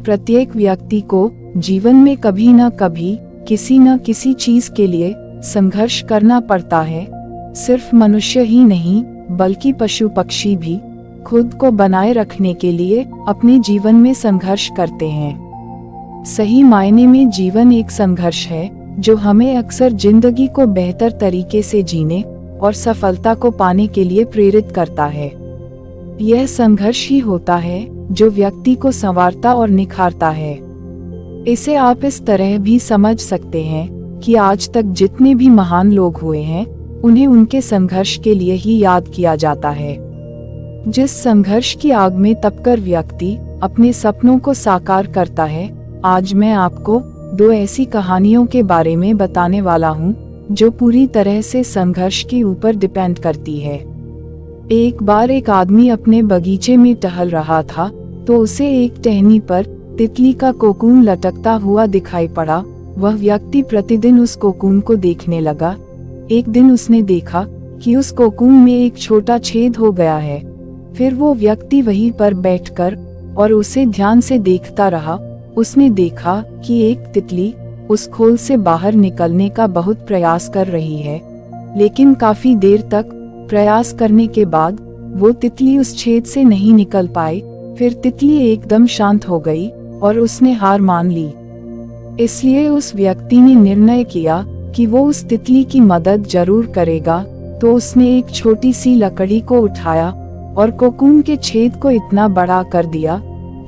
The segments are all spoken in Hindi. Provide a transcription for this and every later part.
प्रत्येक व्यक्ति को जीवन में कभी न कभी किसी न किसी चीज के लिए संघर्ष करना पड़ता है। सिर्फ मनुष्य ही नहीं बल्कि पशु पक्षी भी खुद को बनाए रखने के लिए अपने जीवन में संघर्ष करते हैं। सही मायने में जीवन एक संघर्ष है जो हमें अक्सर जिंदगी को बेहतर तरीके से जीने और सफलता को पाने के लिए प्रेरित करता है। यह संघर्ष ही होता है जो व्यक्ति को संवारता और निखारता है। इसे आप इस तरह भी समझ सकते हैं कि आज तक जितने भी महान लोग हुए हैं उन्हें उनके संघर्ष के लिए ही याद किया जाता है। जिस संघर्ष की आग में तपकर व्यक्ति अपने सपनों को साकार करता है, आज मैं आपको 2 ऐसी कहानियों के बारे में बताने वाला हूँ जो पूरी तरह से संघर्ष के ऊपर डिपेंड करती है। एक बार एक आदमी अपने बगीचे में टहल रहा था तो उसे एक टहनी पर तितली का कोकून लटकता हुआ दिखाई पड़ा। वह व्यक्ति प्रतिदिन उस कोकून को देखने लगा। एक दिन उसने देखा कि उस कोकून में एक छोटा छेद हो गया है। फिर वो व्यक्ति वहीं पर बैठकर और उसे ध्यान से देखता रहा। उसने देखा कि एक तितली उस खोल से बाहर निकलने का बहुत प्रयास कर रही है, लेकिन काफी देर तक प्रयास करने के बाद वो तितली उस छेद से नहीं निकल पाई। फिर तितली एकदम शांत हो गई और उसने हार मान ली। इसलिए उस व्यक्ति ने निर्णय किया कि वो उस तितली की मदद जरूर करेगा। तो उसने एक छोटी सी लकड़ी को उठाया और कोकून के छेद को इतना बड़ा कर दिया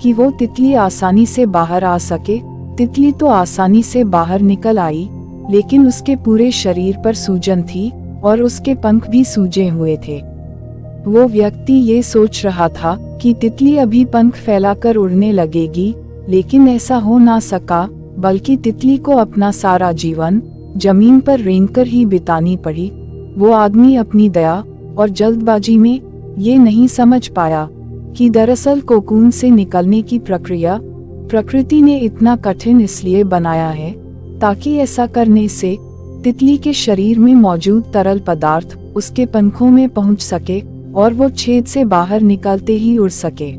कि वो तितली आसानी से बाहर आ सके। तितली तो आसानी से बाहर निकल आई, लेकिन उसके पूरे शरीर पर सूजन थी और उसके पंख भी सूजे हुए थे। वो व्यक्ति ये सोच रहा था कि तितली अभी पंख फैलाकर उड़ने लगेगी, लेकिन ऐसा हो ना सका, बल्कि तितली को अपना सारा जीवन जमीन पर रेंगकर ही बितानी पड़ी। वो आदमी अपनी दया और जल्दबाजी में ये नहीं समझ पाया कि दरअसल कोकून से निकलने की प्रक्रिया प्रकृति ने इतना कठिन इसलिए बनाया है ताकि ऐसा करने से तितली के शरीर में मौजूद तरल पदार्थ उसके पंखों में पहुंच सके और वो छेद से बाहर निकलते ही उड़ सके।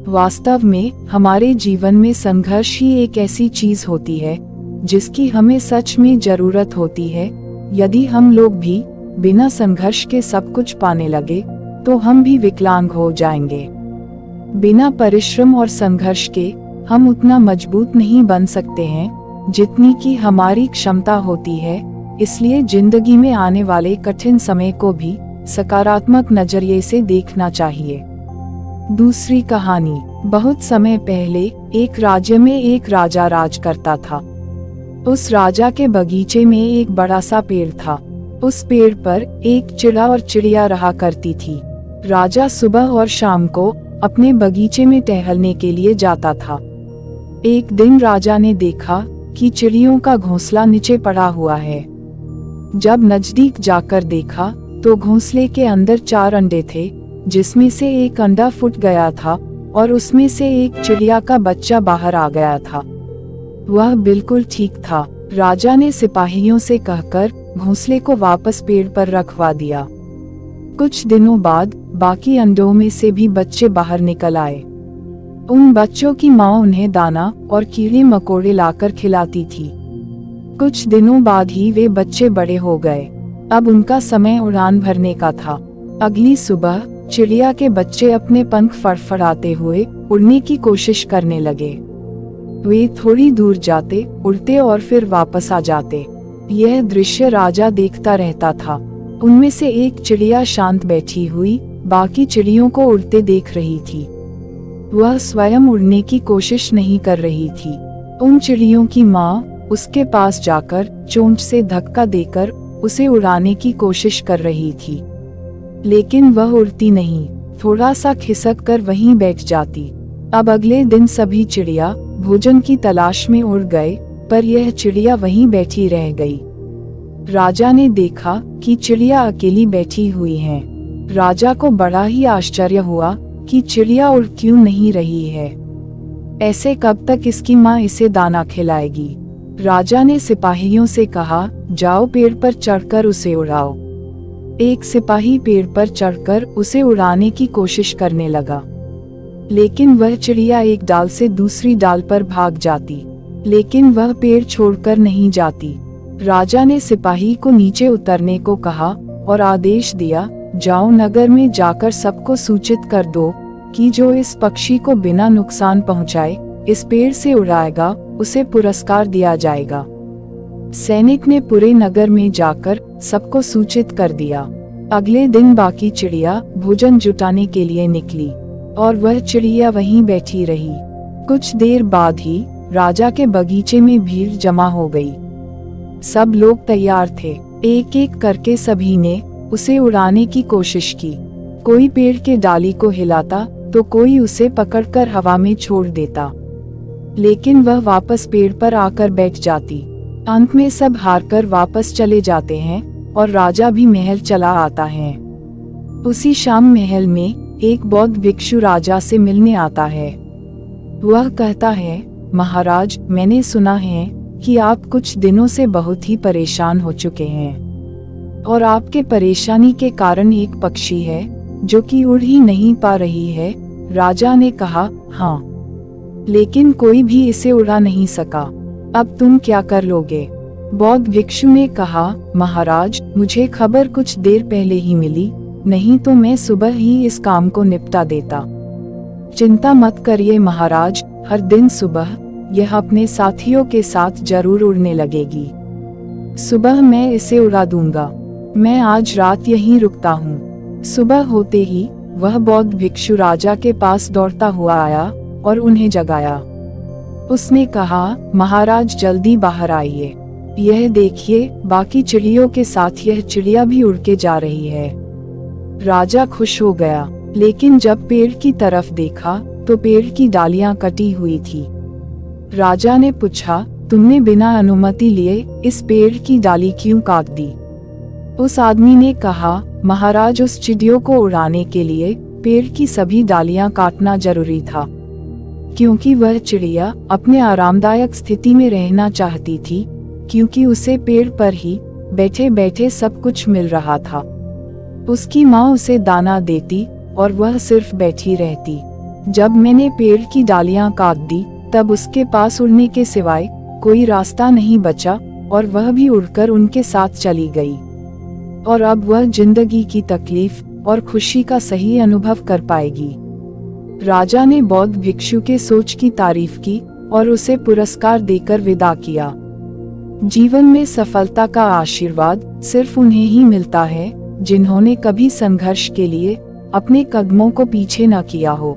वास्तव में हमारे जीवन में संघर्ष ही एक ऐसी चीज होती है जिसकी हमें सच में जरूरत होती है। यदि हम लोग भी बिना संघर्ष के सब कुछ पाने लगे तो हम भी विकलांग हो जाएंगे। बिना परिश्रम और संघर्ष के हम उतना मजबूत नहीं बन सकते हैं जितनी कि हमारी क्षमता होती है। इसलिए जिंदगी में आने वाले कठिन समय को भी सकारात्मक नजरिए से देखना चाहिए। दूसरी कहानी। बहुत समय पहले एक राज्य में एक राजा राज करता था। उस राजा के बगीचे में एक बड़ा सा पेड़ था। उस पेड़ पर एक चिड़ा और चिड़िया रहा करती थी। राजा सुबह और शाम को अपने बगीचे में टहलने के लिए जाता था। एक दिन राजा ने देखा कि चिड़ियों का घोंसला नीचे पड़ा हुआ है। जब नजदीक जाकर देखा तो घोंसले के अंदर 4 अंडे थे, जिसमें से एक अंडा फूट गया था और उसमें से एक चिड़िया का बच्चा बाहर आ गया था। वह बिल्कुल ठीक था। राजा ने सिपाहियों से कहकर घोंसले को वापस पेड़ पर रखवा दिया। कुछ दिनों बाद बाकी अंडों में से भी बच्चे बाहर निकल आए। उन बच्चों की माँ उन्हें दाना और कीड़े मकोड़े लाकर खिलाती थी। कुछ दिनों बाद ही वे बच्चे बड़े हो गए। अब उनका समय उड़ान भरने का था। अगली सुबह चिड़िया के बच्चे अपने पंख फड़फड़ाते हुए उड़ने की कोशिश करने लगे। वे थोड़ी दूर जाते, उड़ते और फिर वापस आ जाते। यह दृश्य राजा देखता रहता था। उनमें से एक चिड़िया शांत बैठी हुई बाकी चिड़ियों को उड़ते देख रही थी। वह स्वयं उड़ने की कोशिश नहीं कर रही थी। उन चिड़ियों की माँ उसके पास जाकर चोंच से धक्का देकर उसे उड़ाने की कोशिश कर रही थी, लेकिन वह उड़ती नहीं, थोड़ा सा खिसक कर वहीं बैठ जाती। अब अगले दिन सभी चिड़िया भोजन की तलाश में उड़ गए, पर यह चिड़िया वहीं बैठी रह गई। राजा ने देखा कि चिड़िया अकेली बैठी हुई है। राजा को बड़ा ही आश्चर्य हुआ कि चिड़िया उड़ क्यों नहीं रही है। ऐसे कब तक इसकी माँ इसे दाना खिलाएगी। राजा ने सिपाहियों से कहा, जाओ पेड़ पर चढ़कर उसे उड़ाओ। एक सिपाही पेड़ पर चढ़कर उसे उड़ाने की कोशिश करने लगा। लेकिन वह चिड़िया एक डाल से दूसरी डाल पर भाग जाती, लेकिन वह पेड़ छोड़कर नहीं जाती। राजा ने सिपाही को नीचे उतरने को कहा और आदेश दिया, जाओ नगर में जाकर सबको सूचित कर दो कि जो इस पक्षी को बिना नुकसान पहुंचाए इस पेड़ से उड़ाएगा उसे पुरस्कार दिया जाएगा। सैनिक ने पूरे नगर में जाकर सबको सूचित कर दिया। अगले दिन बाकी चिड़िया भोजन जुटाने के लिए निकली और वह चिड़िया वहीं बैठी रही। कुछ देर बाद ही राजा के बगीचे में भीड़ जमा हो गई। सब लोग तैयार थे। एक एक करके सभी ने उसे उड़ाने की कोशिश की। कोई पेड़ के डाली को हिलाता तो कोई उसे पकड़कर हवा में छोड़ देता, लेकिन वह वापस पेड़ पर आकर बैठ जाती। अंत में सब हारकर वापस चले जाते हैं और राजा भी महल चला आता है। उसी शाम महल में एक बौद्ध भिक्षु राजा से मिलने आता है। वह कहता है, महाराज, मैंने सुना है कि आप कुछ दिनों से बहुत ही परेशान हो चुके हैं और आपके परेशानी के कारण एक पक्षी है जो कि उड़ ही नहीं पा रही है। राजा ने कहा, हाँ, लेकिन कोई भी इसे उड़ा नहीं सका। अब तुम क्या कर लोगे? बौद्ध भिक्षु ने कहा, महाराज, मुझे खबर कुछ देर पहले ही मिली, नहीं तो मैं सुबह ही इस काम को निपटा देता। चिंता मत करिए महाराज, हर दिन सुबह यह अपने साथियों के साथ जरूर उड़ने लगेगी। सुबह मैं इसे उड़ा दूंगा। मैं आज रात यहीं रुकता हूँ। सुबह होते ही वह बौद्ध भिक्षु राजा के पास दौड़ता हुआ आया और उन्हें जगाया। उसने कहा, महाराज जल्दी बाहर आइए, यह देखिए बाकी चिड़ियों के साथ यह चिड़िया भी उड़ के जा रही है। राजा खुश हो गया, लेकिन जब पेड़ की तरफ देखा तो पेड़ की डालियां कटी हुई थी। राजा ने पूछा, तुमने बिना अनुमति लिए इस पेड़ की डाली क्यों काट दी? उस आदमी ने कहा, महाराज, उस चिड़ियों को उड़ाने के लिए पेड़ की सभी डालियां काटना जरूरी था, क्योंकि वह चिड़िया अपने आरामदायक स्थिति में रहना चाहती थी, क्योंकि उसे पेड़ पर ही बैठे बैठे सब कुछ मिल रहा था। उसकी माँ उसे दाना देती और वह सिर्फ बैठी रहती। जब मैंने पेड़ की डालियां काट दी तब उसके पास उड़ने के सिवाय कोई रास्ता नहीं बचा और वह भी उड़कर उनके साथ चली गई। और अब वह जिंदगी की तकलीफ और खुशी का सही अनुभव कर पाएगी। राजा ने बौद्ध भिक्षु के सोच की तारीफ की और उसे पुरस्कार देकर विदा किया। जीवन में सफलता का आशीर्वाद सिर्फ उन्हें ही मिलता है जिन्होंने कभी संघर्ष के लिए अपने कदमों को पीछे न किया हो।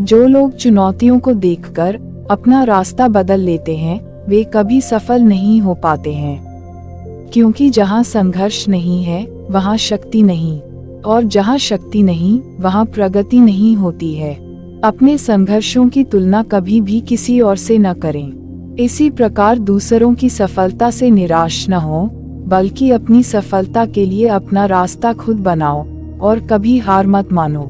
जो लोग चुनौतियों को देखकर अपना रास्ता बदल लेते हैं वे कभी सफल नहीं हो पाते हैं, क्योंकि जहाँ संघर्ष नहीं है वहाँ शक्ति नहीं, और जहाँ शक्ति नहीं वहाँ प्रगति नहीं होती है। अपने संघर्षों की तुलना कभी भी किसी और से न करें। इसी प्रकार दूसरों की सफलता से निराश न हो, बल्कि अपनी सफलता के लिए अपना रास्ता खुद बनाओ और कभी हार मत मानो।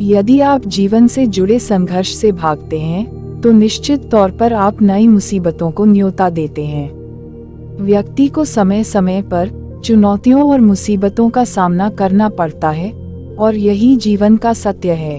यदि आप जीवन से जुड़े संघर्ष से भागते हैं तो निश्चित तौर पर आप नई मुसीबतों को न्योता देते हैं। व्यक्ति को समय समय पर चुनौतियों और मुसीबतों का सामना करना पड़ता है और यही जीवन का सत्य है।